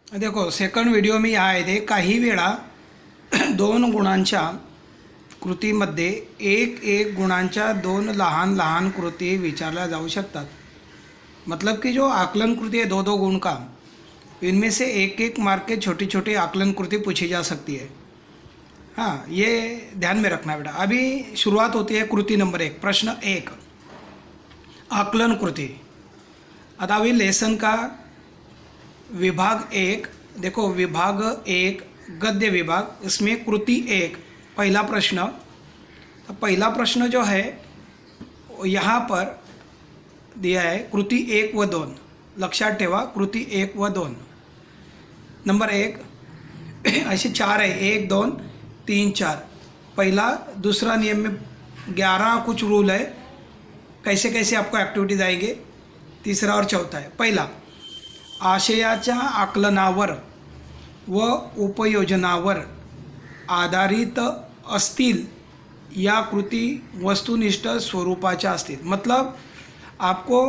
देखो second video मी आहे ते काही वेळा दोन गुणांच्या कृतीमध्ये एक एक गुणांच्या दोन लहान लहान कृती विचारल्या जाऊ शकतात। मतलब कि जो आकलन कृति है दो दो गुण का, इनमें से एक एक मार्क के छोटी छोटी आकलन कृति पूछी जा सकती है। हाँ, ये ध्यान में रखना बेटा। अभी शुरुआत होती है कृति नंबर 1, प्रश्न 1 आकलन कृति। आता अभी लेसन का विभाग 1 देखो, विभाग 1 गद्य विभाग, इसमें कृति 1 पहला प्रश्न। तो पहला प्रश्न जो है यहाँ पर दिया है कृति 1 व 2। लक्षात ठेवा, कृति 1 व 2 नंबर 1 ऐसे 4 है, 1 2 3 4। पहला दूसरा नियम में 11 कुछ रूल है, कैसे कैसे आपको एक्टिविटीज आएंगे। तीसरा और चौथा है। पहिला, आशयाच्या आकलनावर व उपयोजनावर आधारित असतील या कृती वस्तुनिष्ठ स्वरूपाच्या असतील। मतलब आपको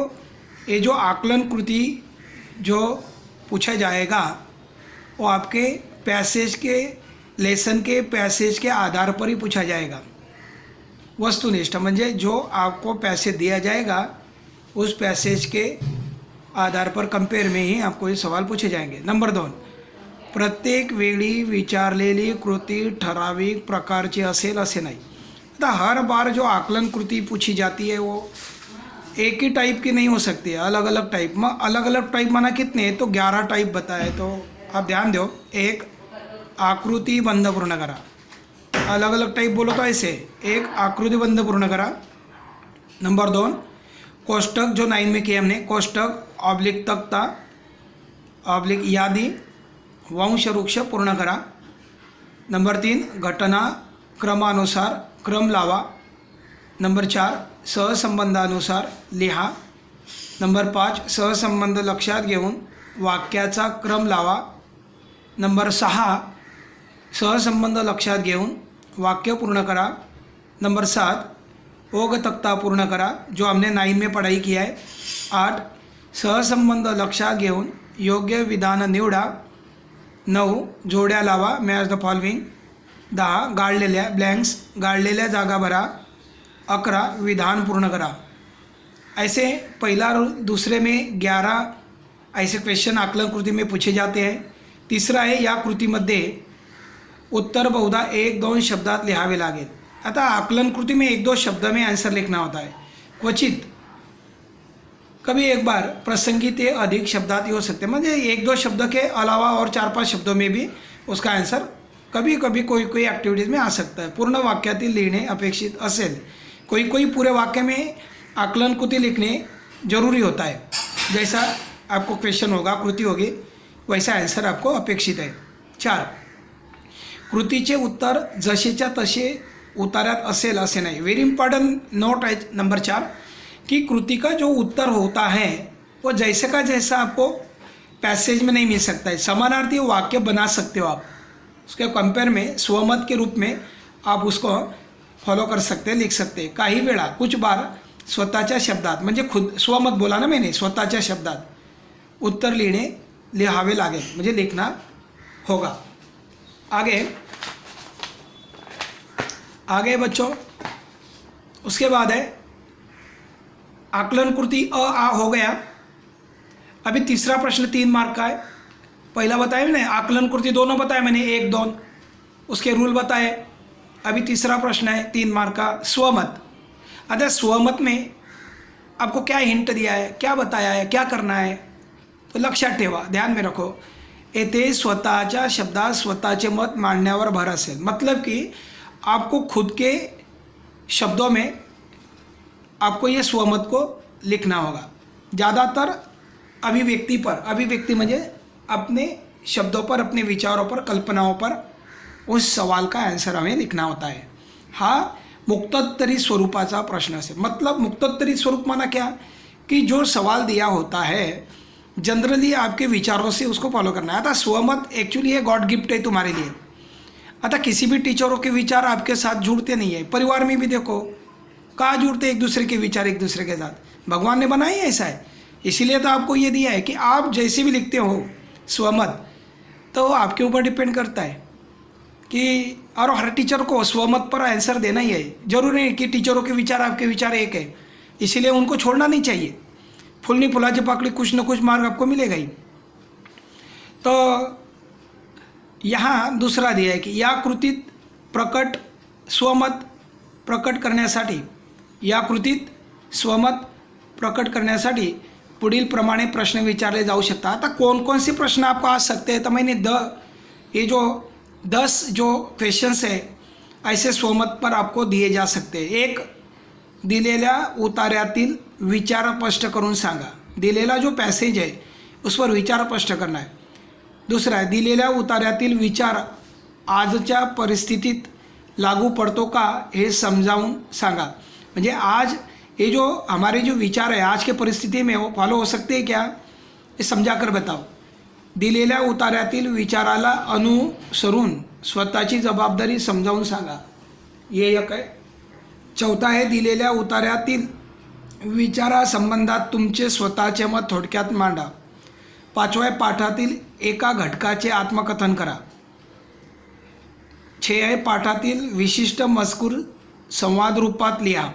ये जो आकलन कृति जो पूछा जाएगा वो आपके पैसेज के लेसन के पैसेज के आधार पर ही पूछा जाएगा। वस्तुनिष्ठ म्हणजे जो आपको पैसे दिया जाएगा उस पैसेज के आधार पर कंपेयर में ही आपको ये सवाल पूछे जाएंगे। नंबर 2, प्रत्येक वेळी विचारलेली कृति ठराविक प्रकारची असेल असे नाही। आता हर बार जो आकलन कृति पूछी जाती है वो एक ही टाइप की नहीं हो सकती है, अलग अलग टाइप में। अलग अलग टाइप माना कितने हैं, तो 11 टाइप बताए। तो आप ध्यान दो, एक आकृति बंध पूर्ण करा। अलग अलग टाइप बोलो तो ऐसे, एक आकृति बंध पूर्ण करा। नंबर 2, कोष्टक जो 9 में किया हमने, कोष्टक ऑब्लिक तक्ता ऑब्लिक यादी वंश वृक्ष पूर्ण करा। नंबर 3, घटना क्रमानुसार क्रम लावा। नंबर 4, सहसंबंधानुसार लिहा। नंबर 5, सहसंबंध लक्षात घेऊन वाक्याचा क्रम लावा। नंबर 6, सहसंबंध लक्षात घेऊन वाक्य पूर्ण करा। नंबर 7, ओघ तक्ता पूर्ण करा, जो हमने 9 में पढ़ाई किया है। 8, सहसंबंध लक्षात घेऊन योग्य विधान निवडा। 9, जोड्या लावा, मॅच द फॉलोइंग। 10, गाळलेल्या ब्लँक्स गाळलेल्या जागा भरा। 11, विधान पूर्ण करा। ऐसे पहला दूसरे में 11 ऐसे क्वेश्चन आकलन कृति में पूछे जाते हैं। तीसरा है या कृतीमध्ये उत्तर बहुधा 1-2 शब्दात लिहावे लागेल। आता आकलन कृति में 1-2 शब्द में आंसर लिखना होता है। क्वचित कभी एक बार प्रसंगित अधिक शब्दात ही हो सकते हैं, म्हणजे 1-2 शब्द के अलावा और 4-5 शब्दों में भी उसका आंसर कभी कभी कोई कोई एक्टिविटीज़ में आ सकता है। पूर्ण वाक्यातील लिहिणे अपेक्षित असेल, कोई कोई पूरे वाक्य में आकलन कृति लिखने जरूरी होता है। जैसा आपको क्वेश्चन होगा, कृति होगी, वैसा आंसर आपको अपेक्षित है। 4, कृतीचे उत्तर जसेच्या तसे उतार्यात असेल असे नाही। वेरी इंपॉर्टेंट नोट है नंबर 4 कि कृति का जो उत्तर होता है वो जैसे का जैसा आपको पैसेज में नहीं मिल सकता है। समानार्थी वाक्य बना सकते हो आप, उसके कंपेयर में स्वमत के रूप में आप उसको फॉलो कर सकते हैं, लिख सकते हैं। काही वेळा कुछ बार स्वतःच्या शब्दात, म्हणजे खुद स्वमत बोला ना मैंने, स्वतःच्या शब्दात उत्तर लिहावे लागेल, म्हणजे लिखना होगा। आगे बच्चों, उसके बाद है आकलन कृति अ आ हो गया। अभी तीसरा प्रश्न 3 मार्क का है। पहला बताया मैंने आकलन कृति दोनों बताए मैंने, 1-2 उसके रूल बताए। अभी तीसरा प्रश्न है 3 मार्क का, स्वमत। अतः स्वमत में आपको क्या हिंट दिया है, क्या बताया है, क्या करना है, तो लक्षात ठेवा, ध्यान में रखो। येथे स्वतःच्या शब्दात स्वतःचे मत मांडण्यावर भर असेल। मतलब कि आपको खुद के शब्दों में आपको ये स्वमत को लिखना होगा। ज़्यादातर अभिव्यक्ति पर, अभिव्यक्ति म्हणजे अपने शब्दों पर, अपने विचारों पर, कल्पनाओं पर उस सवाल का आंसर हमें लिखना होता है। हा मुक्तोत्तरी स्वरूपाचा प्रश्न असेल। मतलब मुक्तोत्तरी स्वरूप माना क्या कि जो सवाल दिया होता है जनरली आपके विचारों से उसको फॉलो करना है। आता स्वमत एक्चुअली ये गॉड गिफ्ट है तुम्हारे लिए। आता किसी भी टीचरों के विचार आपके साथ जुड़ते नहीं है। परिवार में भी देखो कहाँ जुड़ते एक दूसरे के विचार एक दूसरे के साथ, भगवान ने बनाया ऐसा है। इसीलिए तो आपको ये दिया है कि आप जैसे भी लिखते हो स्वमत, तो आपके ऊपर डिपेंड करता है कि, और हर टीचर को स्वमत पर आंसर देना ही है। जरूरी नहीं कि टीचरों के विचार आपके विचार एक है, इसीलिए उनको छोड़ना नहीं चाहिए। फुलनी फुलाची पाकड़ी, कुछ न कुछ मार्ग आपको मिलेगा ही। तो यहाँ दूसरा दिया आहे की या कृतीत प्रकट स्वमत प्रकट करण्यासाठी, या कृतीत स्वमत प्रकट करण्यासाठी पुढील प्रमाणे प्रश्न विचारले जाऊ शकतात। आता कौन कौन से प्रश्न आपको आ सकते हैं, तो मैंने ये जो 10 जो क्वेश्चंस है ऐसे स्वमत पर आपको दिए जा सकते हैं। एक, दिलेल्या उतार्यातील विचार स्पष्ट करून सांगा। दिलेला जो पॅसेज आहे उस पर विचार स्पष्ट करना है। दूसरा है, दिलेल्या उतार्यातील विचार आजच्या परिस्थितीत लागू पड़तो का हे समजावून सांगा। म्हणजे आज ये जो हमारे जो विचार है आज के परिस्थिति में वो फॉलो हो सकते हैं क्या, ये समझा कर बताओ। दिलेल्या उतार्यातील विचाराला अनुसरून स्वतःची जबाबदारी समजावून सांगा, ये एक आहे। चौथा आहे, दिलेल्या उतार्यातील विचारासंबंधात तुमचे स्वतःचे मत थोडक्यात मांडा। पाचवा आहे, पाठातील एका घटकाचे आत्मकथन करा। 6 आहे, पाठातील विशिष्ट मजकूर संवाद रूपात लिहा।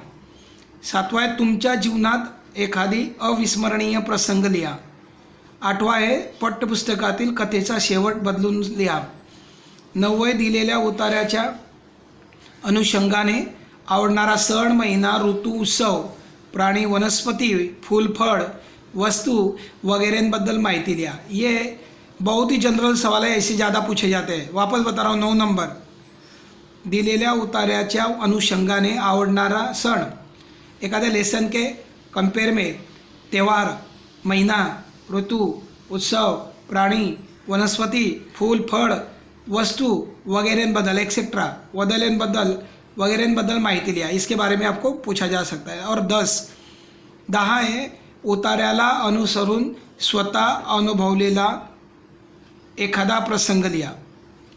7वां आहे, तुमच्या जीवनात एखादी अविस्मरणीय प्रसंग लिहा। 8वां आहे, पाठ्यपुस्तकातील कथेचा शेवट बदलून लिहा। 9 आहे, दिलेल्या उतार्याच्या अनुषंगाने आवडणारा सण, महिना, ऋतू, उत्सव, प्राणी, वनस्पति, फूल, फळ, वस्तु वगैरह माहिती लिहा। ये बहुत ही जनरल सवाल है, ऐसे ज़्यादा पूछे जाते हैं। वापस बता रहा हूँ, 9 नंबर, दिलेल्या उतार्याच्या अनुषंगाने आवडणारा सण, एखाद्या लेसन के कंपेयर में त्यौहार, महीना, ऋतु, उत्सव, प्राणी, वनस्पति, फूल, फळ, वस्तु वगैरह एक्सेट्रा वगैरह माहिती लिहा। इसके बारे में आपको पूछा जा सकता है। और 10 है, उतार्याला अनुसरून स्वतः अनुभवलेला एखादा प्रसंग लिहा।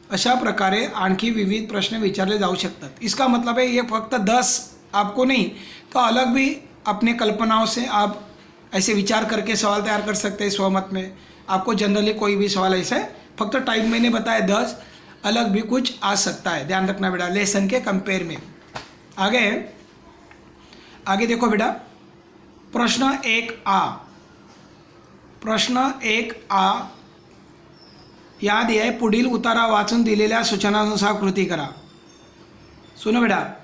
अशा प्रकारे आणखी विविध प्रश्न विचारले जाऊ शकतात। इसका मतलब है ये फक्त 10 आपको नहीं, तो अलग भी अपने कल्पनाओं से आप ऐसे विचार करके सवाल तैयार कर सकते हैं। स्वमत में आपको जनरली कोई भी सवाल ऐसा है, फक्त टाइप मैंने बताया 10, अलग भी कुछ आ सकता है, ध्यान रखना बेटा, लेसन के कंपेयर में। आगे देखो बेटा, प्रश्न 1A। प्रश्न 1A याद है, पुढील उतारा वाचून दिलेल्या सूचनानुसार कृती करा। सुनो बेटा,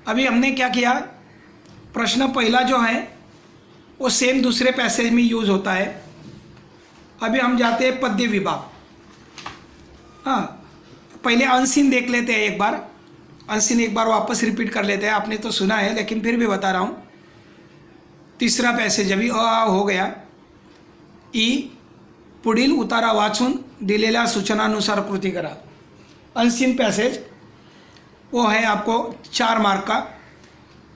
अभी हमने क्या किया, प्रश्न पहला जो है वो सेम दूसरे पैसेज में यूज़ होता है। अभी हम जाते हैं पद्य विभाग। हाँ, पहले अनसीन देख लेते हैं एक बार, अनसीन एक बार वापस रिपीट कर लेते हैं। आपने तो सुना है लेकिन फिर भी बता रहा हूँ। तीसरा पैसेज अभी अ हो गया। ई, पुढील उतारा वाचून दिलेल्या सूचनानुसार कृती करा। अनसीन पैसेज वो है आपको 4 मार्क का,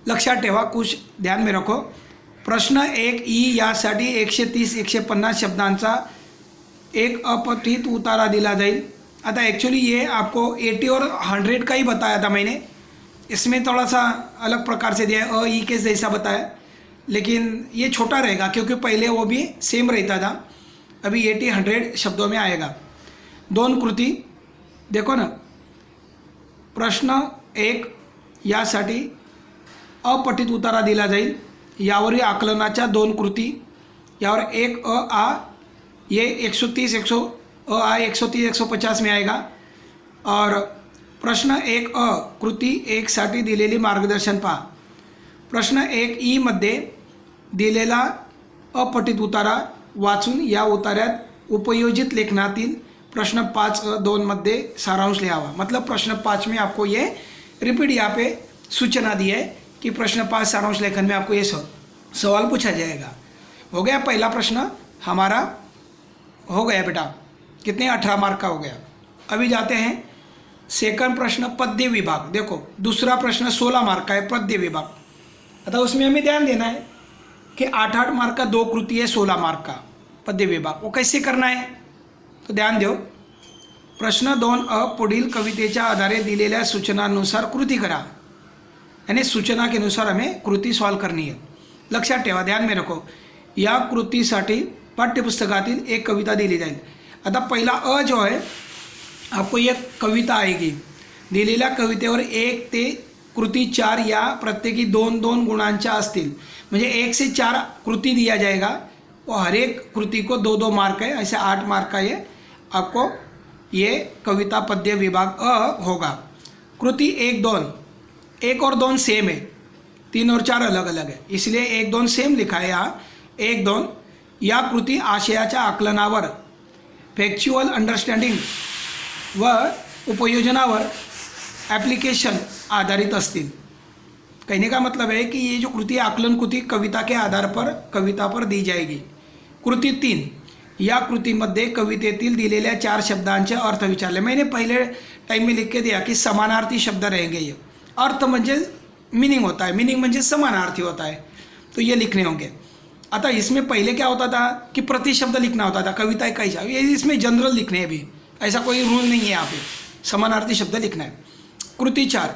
लक्षात ठेवा, कुछ ध्यान में रखो। प्रश्न 1E यासाठी 130-150 शब्दांचा एक अपठित उतारा दिला जाईल। आता एक्चुअली ये आपको 80 और 100 का ही बताया था मैंने, इसमें थोड़ा सा अलग प्रकार से दिया है, ई के जैसा बताया, लेकिन ये छोटा रहेगा क्योंकि पहले वो भी सेम रहता था। अभी 80-100 शब्दों में आएगा। 2 कृती देखो ना, प्रश्न 1 यासाठी अपठित उतारा दिला जाईल, यावरील आकलनाच्या 2 कृती, यावर 1A, ये 130-150 में आएगा। और प्रश्न 1A कृती 1 साठी दिलेली मार्गदर्शन पहा। प्रश्न 1E मध्ये दिलेला अपठित उतारा वाचून या उतार्यात उपयोजित लेखनातील प्रश्न 5-2 मध्ये सारांश लिहावा। मतलब प्रश्न 5 में आपको ये रिपीट यहाँ पे सूचना दी है कि प्रश्न 5 सारांश लेखन में आपको ये सवाल पूछा जाएगा। हो गया पहला प्रश्न हमारा, हो गया बेटा, कितने 18 मार्क का हो गया। अभी जाते हैं सेकंड प्रश्न, पद्य विभाग। देखो दूसरा प्रश्न 16 मार्क का है, पद्य विभाग। अतः उसमें हमें ध्यान देना है कि 8-8 मार्क का 2 कृती है, 16 मार्क का पद्य विभाग। वो कैसे करना है तो ध्यान दो। प्रश्न 2A, पुढील कवितेच्या आधारे दिलेल्या सूचनानुसार कृती करा। यानी सूचना के अनुसार हमें कृती सॉल्व करनी है। लक्षात ठेवा, ध्यान में रखो, या कृतीसाठी पाठ्यपुस्तकातील एक कविता दिली जाईल। आता पहिला अ जो आहे आपको एक कविता आएगी, दिलेल्या कवितेवर 1 ते कृती 4 या प्रत्येकी 2-2 गुणांच्या असतील, म्हणजे 1 से 4 कृति दिया जाएगा और हर एक कृति को 2-2 मार्क है, ऐसे 8 मार्क का ये आपको ये कविता पद्य विभाग अ होगा। कृति 1-2, 1 और 2 सेम है, 3 और 4 अलग अलग है, इसलिए 1-2 सेम लिखा है यहाँ। 1-2 या कृती आशयाच्या आकलनावर, फॅक्च्युअल अंडरस्टँडिंग व उपयोजनावर एप्लीकेशन आधारित असतील। कहने का मतलब है कि ये जो कृति आकलन कृति कविता के आधार पर कविता पर दी जाएगी। कृति 3 या कृतीमध्ये कवितेतील दिलेल्या 4 शब्दांचे अर्थ विचारले। मैंने पहले टाइम में लिख के दिया कि समानार्थी शब्द रहेंगे। ये अर्थ म्हणजे मीनिंग होता है, मीनिंग म्हणजे समानार्थी होता है, तो ये लिखने होंगे। आता इसमें पहले क्या होता था कि प्रतिशब्द लिखना होता था, कविता कैसा, ये इसमें जनरल लिखने हैं, अभी ऐसा कोई रूल नहीं है यहाँ पे, समानार्थी शब्द लिखना है। कृति 4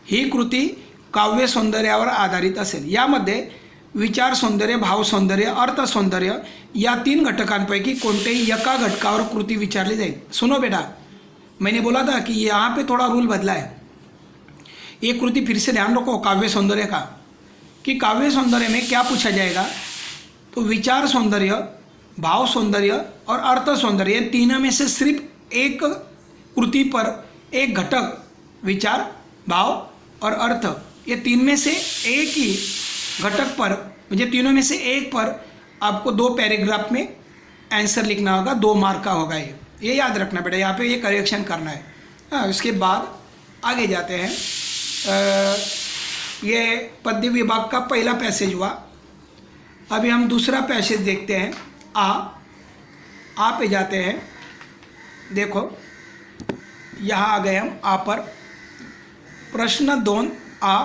ही कृती काव्य सौंदर्यावर आधारित असेल। यामध्ये विचार सौंदर्य, भाव सौंदर्य, अर्थ सौंदर्य या 3 घटकांपैकी कोणत्याही एका घटकावर कृति विचारली जाईल। सुनो बेटा, मैंने बोला था कि यहाँ पे थोड़ा रूल बदला है। ये कृति फिर से ध्यान रखो काव्य सौंदर्य का, कि काव्य सौंदर्य में क्या पूछा जाएगा, तो विचार सौंदर्य, भाव सौंदर्य और अर्थ सौंदर्य, ये तीनों में से सिर्फ एक कृति पर एक घटक, विचार, भाव और अर्थ, ये 3 में से एक ही घटक पर, म्हणजे तीनों में से एक पर आपको 2 पैराग्राफ में आंसर लिखना होगा, 2 मार्क का होगा। ये याद रखना बेटा, यहाँ पे ये करेक्शन करना है। हाँ, उसके बाद आगे जाते हैं। ये पद्य विभाग का पहला पैसेज हुआ। अभी हम दूसरा पैसेज देखते हैं। आ पे जाते हैं। देखो यहाँ आ गए हम आ पर। प्रश्न 2 आ,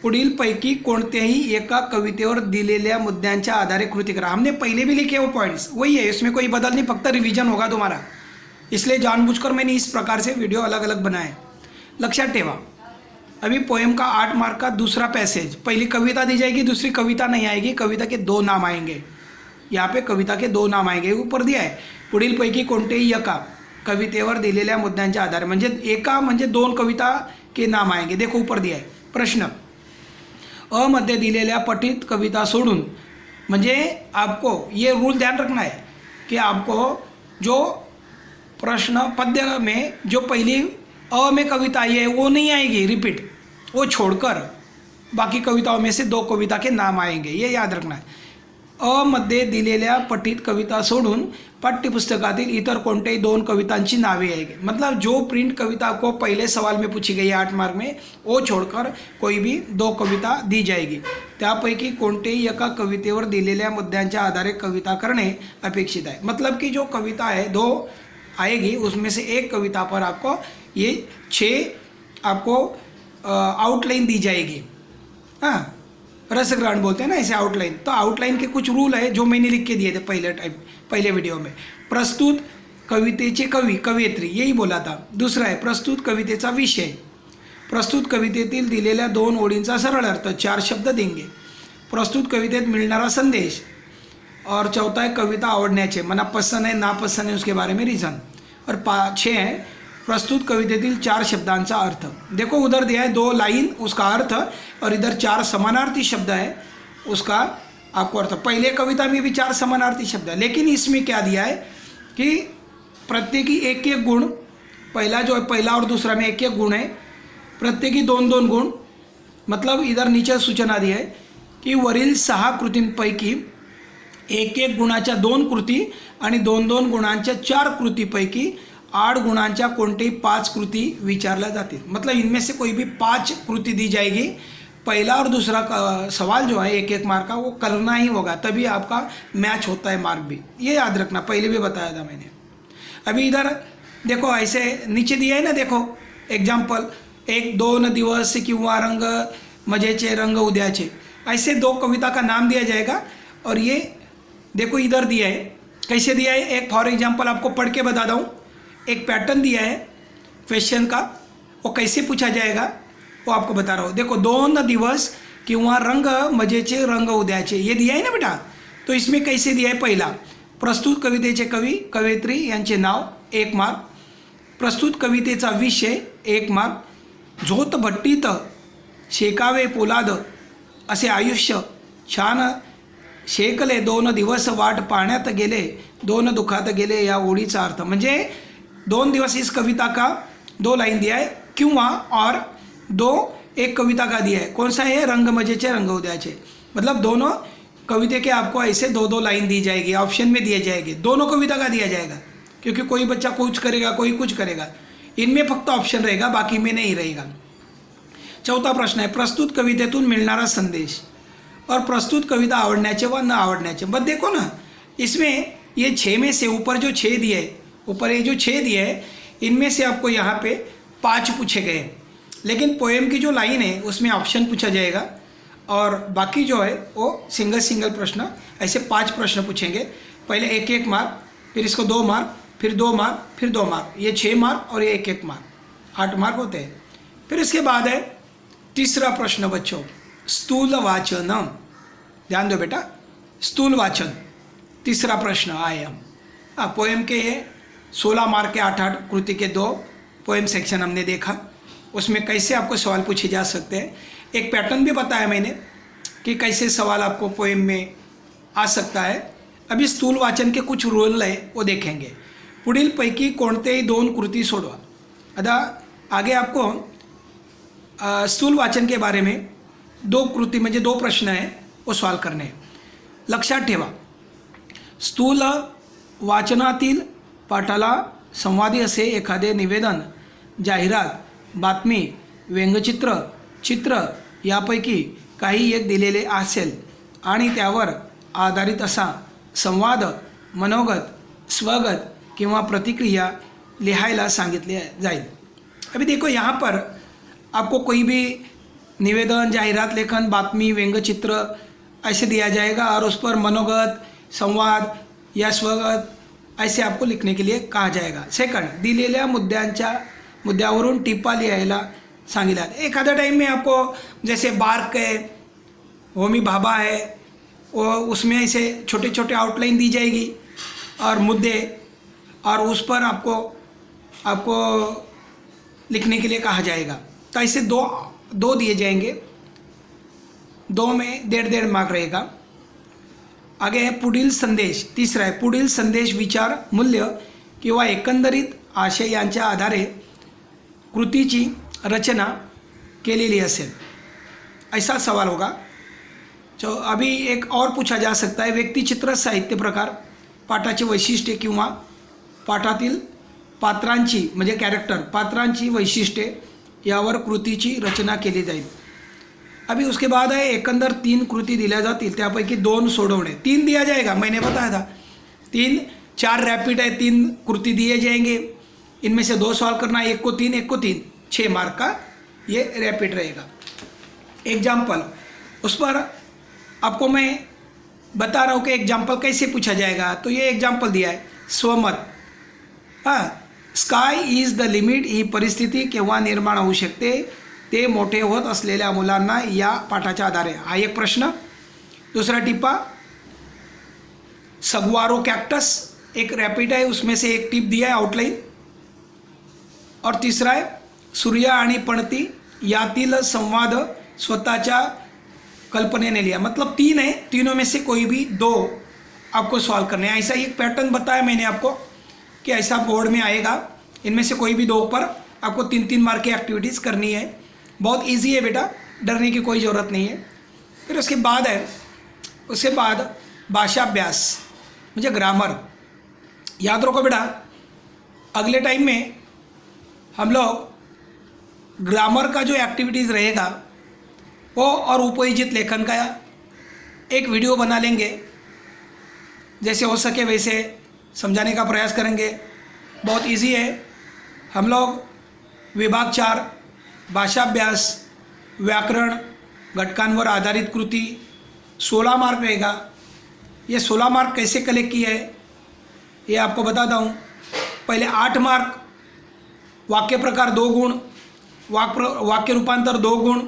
पुढीलपैकी कोणत्याही एका कवितेवर दिलेल्या मुद्द्यांच्या आधारे कृति करा। हमने पहले भी लिखे वो पॉइंट्स, वही है, इसमें कोई बदल नहीं, फक्त रिवीजन होगा तुम्हारा, इसलिए जानबूझकर मैंने इस प्रकार से वीडियो अलग अलग बनाए। लक्षात ठेवा, अभी पोएम का 8 मार्क का दूसरा पैसेज, पहली कविता दी जाएगी, दूसरी कविता नहीं आएगी, कविता के 2 नाम आएंगे। यहाँ पे कविता के 2 नाम आएंगे, ऊपर दिया है पुढीलपैकी कोणत्याही एका कवितेवर दिलेल्या मुद्द्यांच्या आधारे, म्हणजे एका म्हणजे 2 कविता के नाम आएंगे। देखो ऊपर दिया है प्रश्न अ मध्ये दिलेल्या पठित कविता सोडून, म्हणजे आपको ये रूल ध्यान रखना है कि आपको जो प्रश्न पद्य में जो पहली अ में कविता आई है वो नहीं आएगी रिपीट, वो छोड़कर बाकी कविताओं में से 2 कविता के नाम आएंगे, ये याद रखना है। अ मध्ये दिलेल्या पठित कविता सोडून पाठ्यपुस्तकातील इतर कोणत्याही 2 कवितांची नावे आएगी। मतलब जो प्रिंट कविता को पहले सवाल में पूछी गई है 8 मार्क में, वो छोड़कर कोई भी 2 कविता दी जाएगी। त्यापैकी कोणत्याही एका कवितेवर दिलेल्या मुद्द्यांच्या आधारे कविता करणे अपेक्षित है। मतलब कि जो कविता है 2 आएगी, उसमें से एक कविता पर आपको ये 6 आपको आउटलाइन दी जाएगी। हाँ, रसग्रहण बोलते हैं ना ऐसे आउटलाइन। तो आउटलाइन के कुछ रूल है जो मैंने लिख के दिए थे पहले वीडियो में। प्रस्तुत कवितेचे कवी, कवयित्री, यही बोला था। दूसरा है प्रस्तुत कवितेचा विषय, प्रस्तुत कवितेतील दिलेल्या 2 ओळींचा सरळ अर्थ, 4 शब्द देंगे। प्रस्तुत कवितेत मिळणारा संदेश, और चौथा है कविता आवडण्याचे, मना पसंद है ना पसंद है उसके बारे में रीज़न। और 6 है प्रस्तुत कवितेतील 4 शब्दांचा अर्थ। देखो उधर दिया है 2 लाइन उसका अर्थ, और इधर 4 समानार्थी शब्द है उसका आपको अर्थ। पहले कविता में भी 4 समानार्थी शब्द है, लेकिन इसमें क्या दिया है कि प्रत्येकी 1-1 गुण, पहला जो है पहला और दूसरा में 1-1 गुण है, प्रत्येकी 2-2 गुण। मतलब इधर नीचे सूचना दी है कि वरील 6 कृतींपैकी 1-1 गुणाच्या 2 कृती आणि 2-2 गुणांच्या 4 कृतीपैकी 8 गुणांच्या कोणतेही 5 कृति विचारल्या जातील। मतलब इनमें से कोई भी 5 कृति दी जाएगी। पहला और दूसरा सवाल जो है 1-1 मार्क का, वो करना ही होगा, तभी आपका मैच होता है मार्क भी, ये याद रखना, पहले भी बताया था मैंने। अभी इधर देखो ऐसे नीचे दिया है ना, देखो एग्जाम्पल, 1-2 दिवस किंवा रंग मजेचे रंग उद्याचे, ऐसे 2 कविता का नाम दिया जाएगा। और ये देखो इधर दिया है, कैसे दिया है, एक फॉर एग्जाम्पल आपको पढ़ के बता दूँ। एक पैटर्न दिया है क्वेश्चन का, वो कैसे पूछा जाएगा वो आपको बता रहा हूँ। देखो 2 दिवस किंवा रंग मजेचे रंग उद्याचे, ये दिया है ना बेटा। तो इसमें कैसे दिया है, पहला प्रस्तुत कवितेचे कवी कवयित्री यांचे नाव 1 मार्क. प्रस्तुत कवितेचा विषय 1 मार्क. झोत भट्टीत शेकावे पोलाद असे आयुष्य छान शेकले 2 दिवस वाट पाण्यात गेले 2 दुखात गेले या ओळीचा अर्थ म्हणजे 2 दिवस इस कविता का 2 लाइन दिया है क्यों और 2 एक कविता का दिया है. कौन सा है? रंगमजेचे रंगउदयाचे. मतलब दोनों कविता के आपको ऐसे 2-2 लाइन दी जाएगी, ऑप्शन में दिए जाएंगे. दोनों कविता का दिया जाएगा क्योंकि कोई बच्चा कुछ करेगा कोई कुछ करेगा. इनमें फक्त ऑप्शन रहेगा बाकी में नहीं रहेगा. चौथा प्रश्न है प्रस्तुत कवितेतून मिळणारा संदेश और प्रस्तुत कविता आवडण्याचे व न आवडण्याचे. बस देखो ना इसमें ये 6 में से ऊपर जो 6 दिए है, ऊपर ये जो 6 दिए है इनमें से आपको यहाँ पे 5 पूछे गए हैं. लेकिन पोएम की जो लाइन है उसमें ऑप्शन पूछा जाएगा और बाकी जो है वो सिंगल प्रश्न ऐसे 5 प्रश्न पूछेंगे. पहले 1-1 मार्क, फिर इसको 2 मार्क, फिर 2 मार्क, फिर 2 मार्क. ये 6 मार्क और ये 1-1 मार्क, 8 मार्क होते हैं. फिर इसके बाद है तीसरा प्रश्न बच्चों स्थूल वाचन. ध्यान दो बेटा, स्थूल वाचन तीसरा प्रश्न आए हम. हाँ, पोएम के ये 16 मार्क के 8-8 कृति के 2 पोएम सेक्शन हमने देखा. उसमें कैसे आपको सवाल पूछे जा सकते हैं. एक पैटर्न भी बताया मैंने कि कैसे सवाल आपको पोएम में आ सकता है. अभी स्थूल वाचन के कुछ रूल है वो देखेंगे. पुढीलपैकी कोणतेही 2 कृती सोडवा. आता आगे आपको स्थूल वाचन के बारे में 2 कृती म्हणजे 2 प्रश्न है वो सॉल्व करने. लक्षात ठेवा स्थूल वाचनातील पाठाला संवादी असे एखादे निवेदन, जाहिरात, बातमी, व्यंगचित्र, चित्र यापैकी काही एक दिलेले असेल आणि त्यावर आधारित असा संवाद, मनोगत, स्वगत किंवा प्रतिक्रिया लिहायला सांगितले जाईल. अभी देखो यहाँ पर आपको कोई भी निवेदन, जाहिरात लेखन, बातमी, व्यंगचित्र ऐसे दिया जाएगा और उस पर मनोगत, संवाद या स्वगत ऐसे आपको लिखने के लिए कहा जाएगा. सेकंड, दिलेल्या मुद्द्यावरून टिप्पा लिहायला सांगितलं. एखादा टाइम में आपको जैसे बार्क है, होमी भाभा है, वो उसमें ऐसे छोटे छोटे आउटलाइन दी जाएगी और मुद्दे और उस पर आपको लिखने के लिए कहा जाएगा. तो ऐसे दो दिए जाएंगे, 2 में 1.5 मार्क रहेगा. आगे है पुढील संदेश. तीसरा है पुढील संदेश, विचार, मूल्य किंवा एकंदरीत आशय यांच्या आधारे कृतीची रचना केलेली असेल ऐसा सवाल होगा. तो अभी एक और पूछा जा सकता है व्यक्तिचित्र, साहित्य प्रकार, पाठाचे वैशिष्ट्ये किंवा पाठातील पात्रांची म्हणजे कॅरेक्टर, पात्रांची वैशिष्ट्ये यावर कृतीची रचना केली जाईल. अभी उसके बाद है एकंदर 3 कृती दिल्या जातील त्यापैकी 2 सोडवणे. 3 दिया जाएगा, मैंने बताया था 4 रैपिड है, 3 कृति दिए जाएंगे. इनमें से 2 सॉल्व करना, एक को 3, 6 मार्क का ये रैपिड रहेगा. एग्जाम्पल उस पर आपको मैं बता रहा हूँ कि एग्जाम्पल कैसे पूछा जाएगा. तो ये एग्जाम्पल दिया है स्वमत. हाँ, स्काय इज द लिमिट ही परिस्थिती केव्हा निर्माण होऊ शकते ते मोठे होत असलेल्या मुलांना या पाठाच्या आधारे. हा एक प्रश्न. दूसरा टिप्पा सगवारो कैक्टस, एक रैपिड है उसमें से एक टिप दिया है आउटलाइन. और तीसरा है सूर्य आणि पणती यातील संवाद स्वतःच्या कल्पनेने लिया. मतलब 3 है, तीनों में से कोई भी 2 आपको सॉल्व करने हैं. ऐसा एक पैटर्न बताया मैंने आपको कि ऐसा बोर्ड में आएगा. इनमें से कोई भी 2 पर आपको 3-3 मार्क की एक्टिविटीज़ करनी है. बहुत इजी है बेटा, डरने की कोई ज़रूरत नहीं है. फिर उसके बाद भाषाभ्यास म्हणजे ग्रामर. याद रखो बेटा, अगले टाइम में हम लोग ग्रामर का जो एक्टिविटीज़ रहेगा वो और उपयोजित लेखन का एक वीडियो बना लेंगे. जैसे हो सके वैसे समझाने का प्रयास करेंगे. बहुत इजी है. हम लोग विभाग 4 भाषाभ्यास, व्याकरण, घटकांवर आधारित कृति 16 मार्क रहेगा. ये 16 मार्क कैसे कलेक्ट किए है ये आपको बताता हूँ. पहले 8 मार्क वाक्य प्रकार 2 गुण, वाक्य रूपांतर 2 गुण.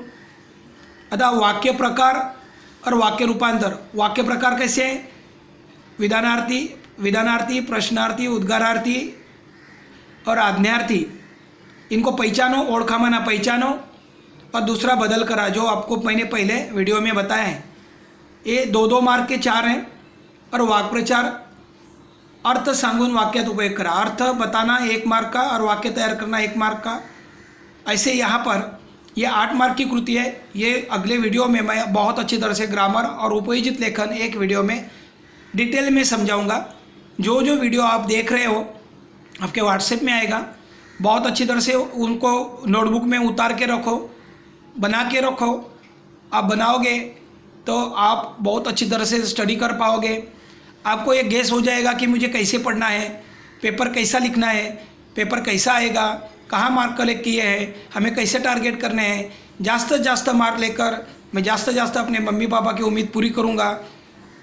अतः वाक्य प्रकार और वाक्य रूपांतर. वाक्य प्रकार कैसे हैं? विधानार्थी, विधानार्थी, प्रश्नार्थी, उद्गारार्थी और आज्ञार्थी, इनको पहचानो, ओळखा मना पहचानो और दूसरा बदल करा, जो आपको मैंने पहले वीडियो में बताया है। ये 2-2 मार्क के 4 हैं। और वाक्प्रचार, अर्थ सांगून वाक्यात उपयोग करा, अर्थ बताना 1 मार्क का और वाक्य तैयार करना 1 मार्क का। ऐसे यहाँ पर ये 8 मार्क की कृति है। ये अगले वीडियो में मैं बहुत अच्छी तरह से ग्रामर और उपयोजित लेखन एक वीडियो में डिटेल में समझाऊंगा। जो जो वीडियो आप देख रहे हो आपके व्हाट्सएप में आएगा, बहुत अच्छी तरह से उनको नोटबुक में उतार के रखो, बना के रखो। आप बनाओगे तो आप बहुत अच्छी तरह से स्टडी कर पाओगे। आपको ये गेस हो जाएगा कि मुझे कैसे पढ़ना है, पेपर कैसा लिखना है, पेपर कैसा आएगा, कहाँ मार्क कलेक्ट किए हैं, हमें कैसे टारगेट करने हैं। जास्त जास्त मार्क लेकर मैं जास्त जास्त अपने मम्मी पापा की उम्मीद पूरी करूँगा,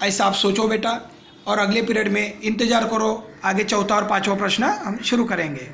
ऐसा आप सोचो बेटा। और अगले पीरियड में इंतज़ार करो, आगे 4था और 5वां प्रश्न हम शुरू करेंगे।